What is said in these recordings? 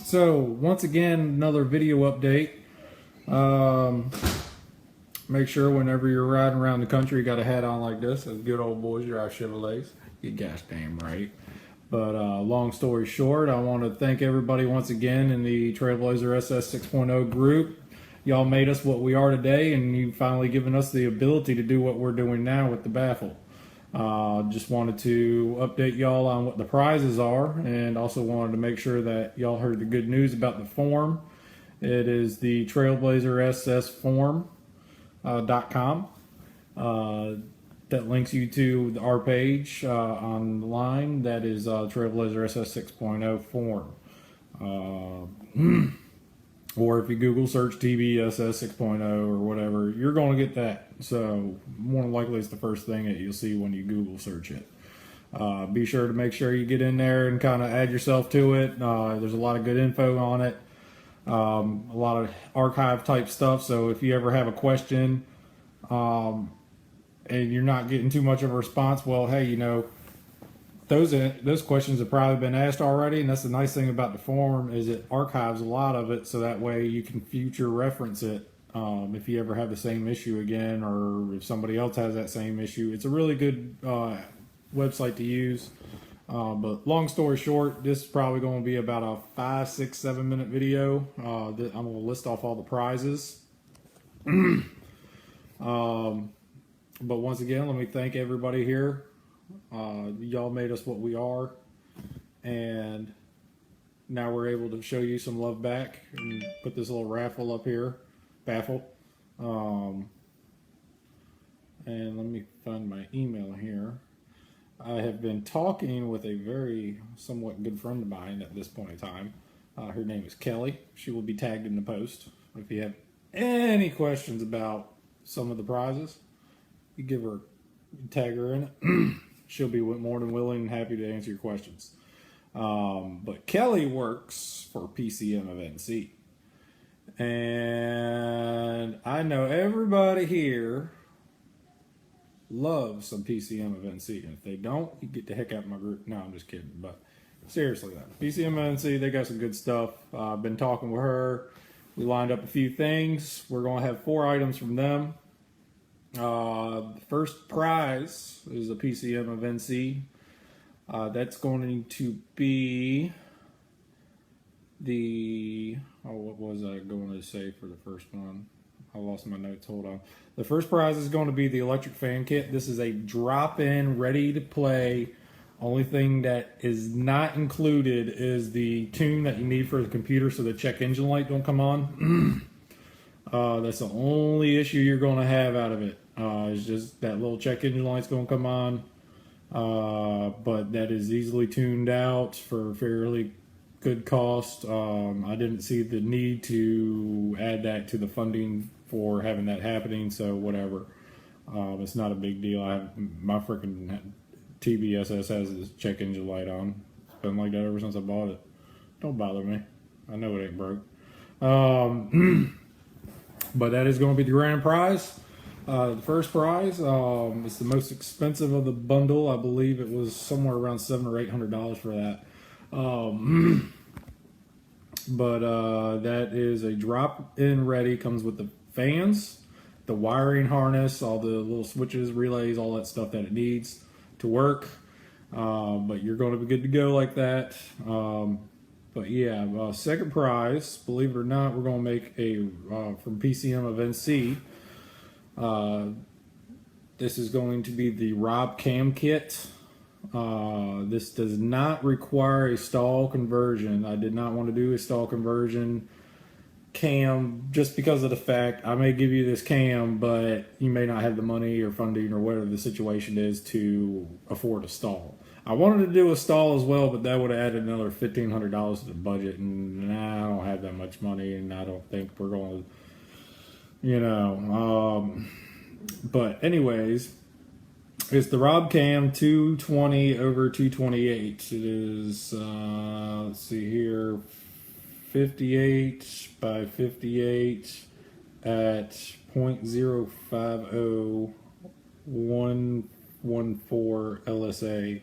So once again, another video update. Make sure whenever you're riding around the country, you got a hat on like this. As good old boys drive Chevrolets. You gosh damn right. But long story short, I want to thank everybody once again in the Trailblazer SS 6.0 group. Y'all made us what we are today, and you finally given us the ability to do what we're doing now with the Baffle. Just wanted to update y'all on what the prizes are, and also wanted to make sure that y'all heard the good news about the form. It is the Trailblazer SS form.com. That links you to our page online. That is Trailblazer SS 6.0 form. Or if you Google search tbss 6.0 or whatever, you're going to get that. So more than likely it's the first thing that you'll see when you Google search it. Be sure to make sure you get in there and kind of add yourself to it. There's a lot of good info on it. A lot of archive type stuff. So if you ever have a question and you're not getting too much of a response, well, hey, you know, those questions have probably been asked already, and that's the nice thing about the form is it archives a lot of it, so that way you can future reference it if you ever have the same issue again, or if somebody else has that same issue. It's a really good website to use. But long story short, this is probably going to be about a 5, 6, 7 minute video. I'm going to list off all the prizes. But once again, let me thank everybody here. Y'all made us what we are, and now we're able to show you some love back and put this little raffle up here, Baffle. And let me find my email here. I have been talking with a very somewhat good friend of mine at this point in time. Her name is Kelly. She will be tagged in the post. If you have any questions about some of the prizes, you give her, tag her in it. She'll be more than willing and happy to answer your questions. But Kelly works for PCM of NC. And I know everybody here loves some PCM of NC. And if they don't, you get the heck out of my group. No, I'm just kidding. But seriously, though, PCM of NC, they got some good stuff. I've been talking with her. We lined up a few things. We're going to have 4 items from them. The first prize is a PCM of NC. That's going to be the, what was I going to say for the first one? I lost my notes, hold on. The first prize is going to be the electric fan kit. This is a drop-in, ready to play. Only thing that is not included is the tune that you need for the computer so the check engine light don't come on. That's the only issue you're going to have out of it. It's just that little check engine light's going to come on. But that is easily tuned out for fairly good cost. I didn't see the need to add that to the funding for having that happening, so whatever. It's not a big deal. My freaking tbss has this check engine light on. It's been like that ever since I bought it. Don't bother me. I know it ain't broke. But that is going to be the grand prize. The first prize is the most expensive of the bundle. I believe it was somewhere around $700 or $800 for that. But that is a drop-in ready. Comes with the fans, the wiring harness, all the little switches, relays, all that stuff that it needs to work. But you're going to be good to go like that. But yeah, second prize, believe it or not, we're going to make a from PCM of NC. This is going to be the Rob Cam kit. This does not require a stall conversion. I did not want to do a stall conversion cam just because of the fact I may give you this cam, but you may not have the money or funding or whatever the situation is to afford a stall. I wanted to do a stall as well, but that would have added another $1,500 to the budget, and I don't have that much money, and I don't think we're going to, you know. But anyways, it's the Rob Cam 220 over 228. It is, let's see here, 58 by 58 at 0.050114 LSA.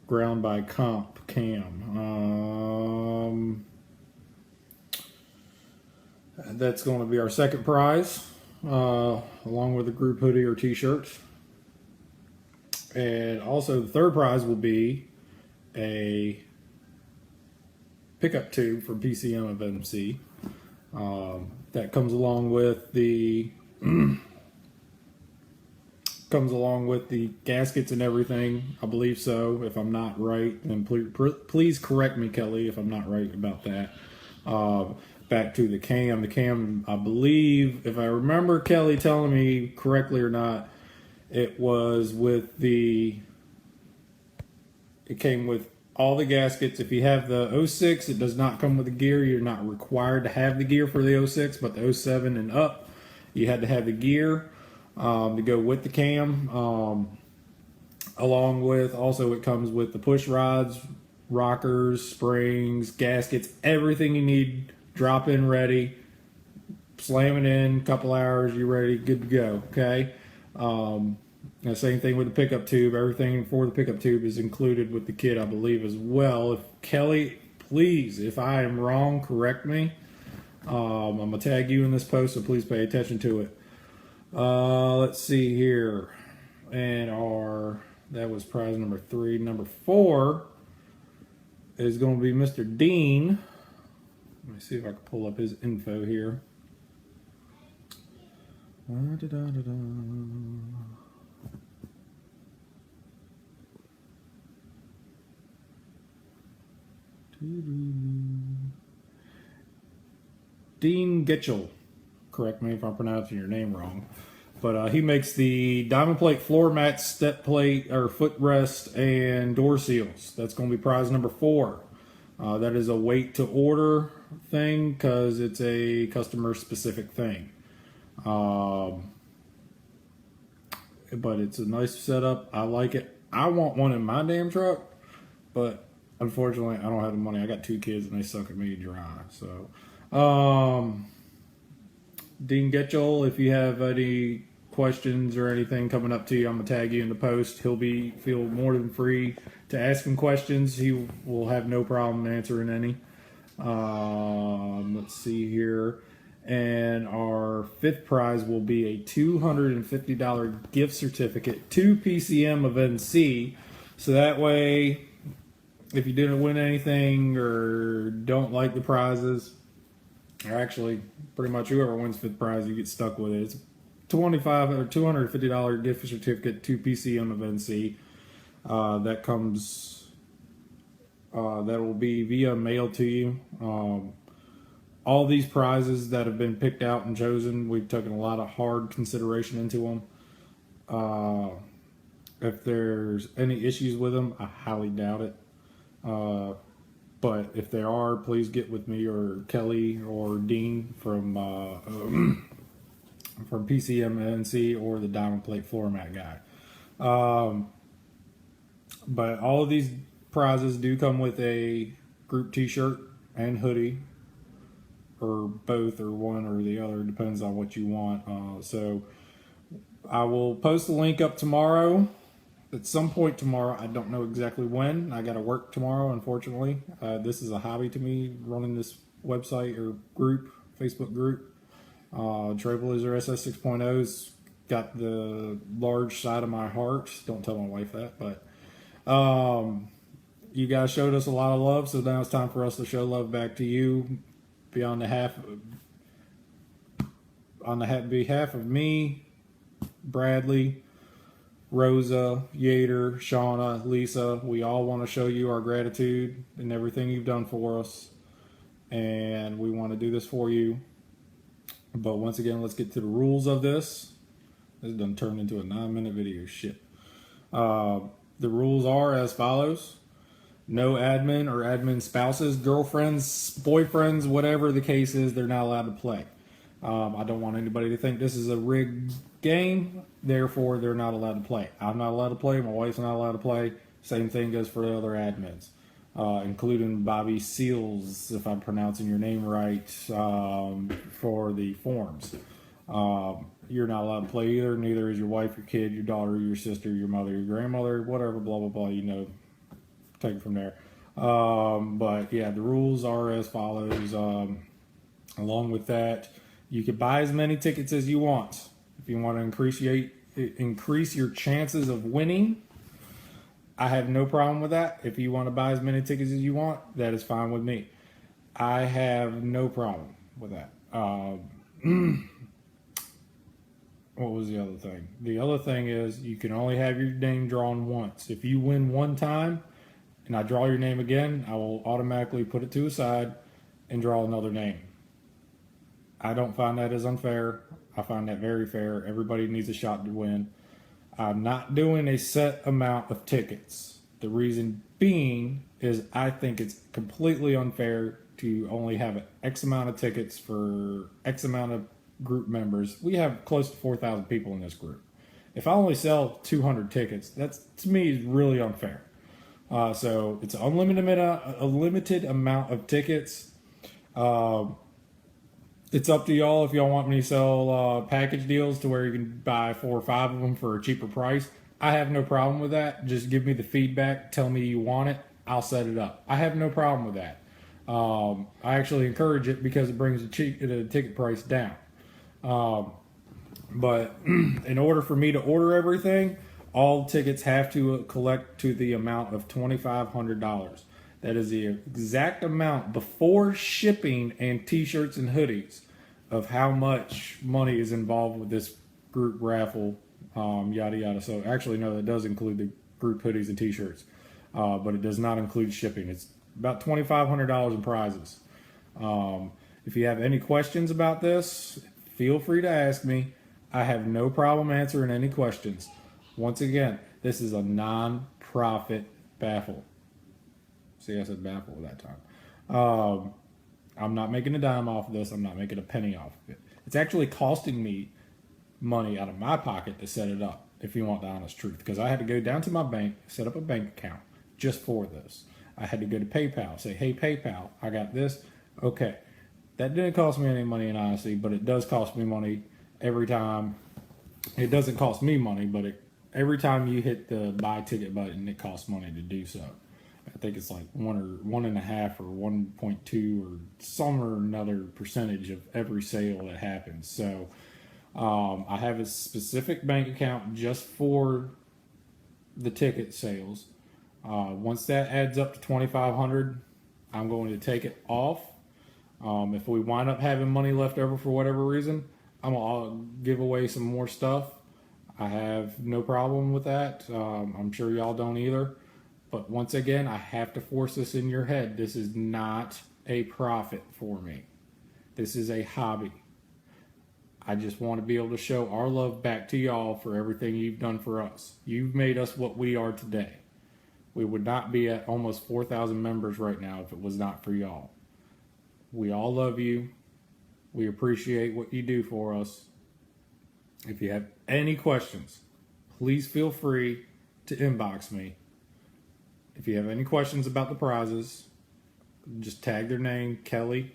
Ground by comp cam. that's going to be our second prize, along with a group hoodie or t-shirt. And also the third prize will be a pickup tube from PCM of MC. That comes along with the gaskets and everything. I believe so. If I'm not right, then please correct me, Kelly, if I'm not right about that. Back to the cam. The cam, I believe, if I remember Kelly telling me correctly or not, it came with all the gaskets. If you have the 06, it does not come with the gear. You're not required to have the gear for the 06, but the 07 and up, you had to have the gear to go with the cam. Along with, also it comes with the push rods, rockers, springs, gaskets, everything you need. Drop in ready, slam it in, couple hours, you're ready, good to go. Okay. The same thing with the pickup tube. Everything for the pickup tube is included with the kit, I believe, as well. If Kelly, please, if I am wrong, correct me. I'm gonna tag you in this post, so please pay attention to it. Let's see here, and that was prize number 3. Number 4 is going to be Mr. Dean. Let me see if I can pull up his info here. Dean Gitchell. Correct me if I'm pronouncing your name wrong. But he makes the diamond plate floor mats, step plate, or footrest, and door seals. That's going to be prize number 4. That is a wait to order thing because it's a customer specific thing. But it's a nice setup. I like it. I want one in my damn truck, but unfortunately I don't have the money. I got 2 kids and they suck at me dry. So, Dean Getchell, if you have any questions or anything coming up to you, I'm gonna tag you in the post. He'll feel more than free to ask him questions. He will have no problem answering any. Let's see here. And our 5th prize will be a $250 gift certificate to PCM of NC. So that way, if you didn't win anything or don't like the prizes, or actually pretty much whoever wins 5th prize, you get stuck with it. It's $25 or $250 gift certificate to PCM of NC. That comes, that will be via mail to you. All these prizes that have been picked out and chosen, we've taken a lot of hard consideration into them. If there's any issues with them, I highly doubt it. But if there are, please get with me or Kelly or Dean from PCMNC or the Diamond Plate Floor Mat guy. But all of these prizes do come with a group t-shirt and hoodie, or both, or one or the other, depends on what you want. So I will post the link up tomorrow, at some point tomorrow. I don't know exactly when. I got to work tomorrow, unfortunately. This is a hobby to me, running this website or group, Facebook group. Trailblazer SS 6.0's got the large side of my heart. Don't tell my wife that, but you guys showed us a lot of love, so now it's time for us to show love back to you. On behalf of me, Bradley, Rosa, Yater, Shauna, Lisa, we all want to show you our gratitude and everything you've done for us, and we want to do this for you. But once again, let's get to the rules of this. This done turned into a 9-minute video. Shit. The rules are as follows. No admin or admin spouses, girlfriends, boyfriends, whatever the case is, they're not allowed to play. I don't want anybody to think this is a rigged game, therefore they're not allowed to play. I'm not allowed to play, my wife's not allowed to play. Same thing goes for the other admins, including Bobby Seals, if I'm pronouncing your name right, for the forums. You're not allowed to play either, neither is your wife, your kid, your daughter, your sister, your mother, your grandmother, whatever, blah, blah, blah, you know. Take it from there. But yeah, the rules are as follows. Along with that, You can buy as many tickets as you want. If you want to increase your chances of winning, I have no problem with that. If you want to buy as many tickets as you want, that is fine with me. I have no problem with that. What was the other thing? The other thing is you can only have your name drawn once. If you win one time and I draw your name again, I will automatically put it to a side and draw another name. I don't find that as unfair. I find that very fair. Everybody needs a shot to win. I'm not doing a set amount of tickets. The reason being is I think it's completely unfair to only have X amount of tickets for X amount of group members. We have close to 4,000 people in this group. If I only sell 200 tickets, that's to me is really unfair. So it's a limited amount of tickets. It's up to y'all if y'all want me to sell package deals to where you can buy 4 or 5 of them for a cheaper price. I have no problem with that. Just give me the feedback. Tell me you want it. I'll set it up. I have no problem with that. I actually encourage it because it brings the ticket price down. But in order for me to order everything, all tickets have to collect to the amount of $2,500. That is the exact amount before shipping and t-shirts and hoodies of how much money is involved with this group raffle, yada yada. So actually, no, that does include the group hoodies and t-shirts, but it does not include shipping. It's about $2,500 in prizes. If you have any questions about this, feel free to ask me. I have no problem answering any questions. Once again, this is a non-profit Baffle. See, I said Baffle that time. I'm not making a dime off of this. I'm not making a penny off of it. It's actually costing me money out of my pocket to set it up, if you want the honest truth. Because I had to go down to my bank, set up a bank account just for this. I had to go to PayPal, say, hey, PayPal, I got this. Okay. That didn't cost me any money in honesty, but it does cost me money every time. It doesn't cost me money, but every time you hit the buy ticket button, it costs money to do so. I think it's like 1.5 or 1.2 or some or another percentage of every sale that happens. So I have a specific bank account just for the ticket sales. Once that adds up to $2,500, I'm going to take it off. If we wind up having money left over for whatever reason, I'm gonna give away some more stuff. I have no problem with that. I'm sure y'all don't either. But once again, I have to force this in your head. This is not a profit for me. This is a hobby. I just want to be able to show our love back to y'all for everything you've done for us. You've made us what we are today. We would not be at almost 4,000 members right now if it was not for y'all. We all love you. We appreciate what you do for us. If you have any questions, please feel free to inbox me. If you have any questions about the prizes, just tag their name, Kelly.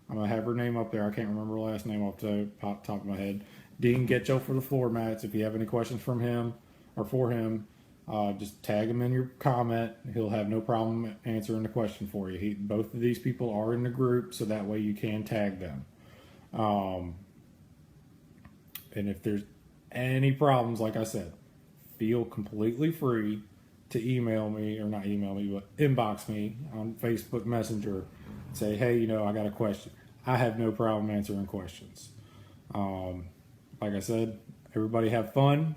I'm going to have her name up there. I can't remember her last name off the top of my head. Dean Getcho for the floor mats. If you have any questions from him or for him, just tag him in your comment. He'll have no problem answering the question for you. Both of these people are in the group, so that way you can tag them. And if there's any problems, like I said, feel completely free to email me, or not email me, but inbox me on Facebook Messenger. Say, hey, I got a question. I have no problem answering questions. Like I said, everybody have fun.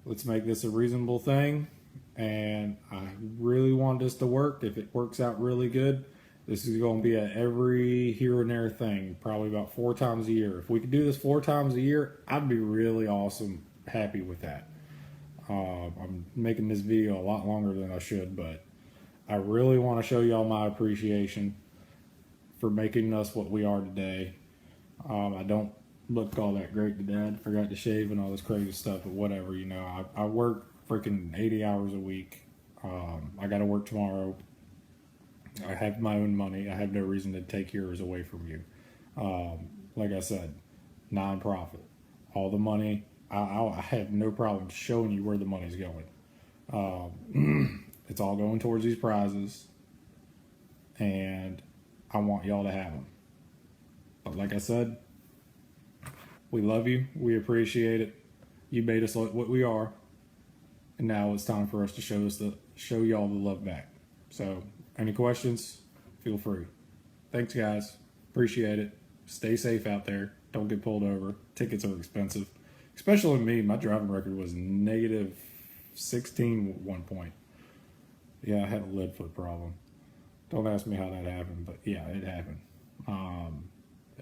Let's make this a reasonable thing. And I really want this to work. If it works out really good, this is going to be a every here and there thing, probably about 4 times a year. If we could do this 4 times a year, I'd be really awesome, happy with that. I'm making this video a lot longer than I should, but I really want to show y'all my appreciation for making us what we are today. I don't look all that great today. I forgot to shave and all this crazy stuff, but whatever, I work freaking 80 hours a week. I got to work tomorrow. I have my own money. I have no reason to take yours away from you. Like I said, non-profit. All the money, I have no problem showing you where the money's going. It's all going towards these prizes, and I want y'all to have them. But like I said, We love you. We appreciate it. You made us what we are, and now it's time for us to show y'all the love back. So, any questions? Feel free. Thanks, guys. Appreciate it. Stay safe out there. Don't get pulled over. Tickets are expensive, especially me. My driving record was negative 16 at one point. Yeah, I had a lead foot problem. Don't ask me how that happened, but yeah, it happened.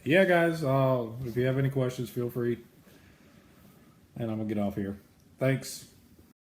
Yeah, guys, if you have any questions, feel free. And I'm going to get off here. Thanks.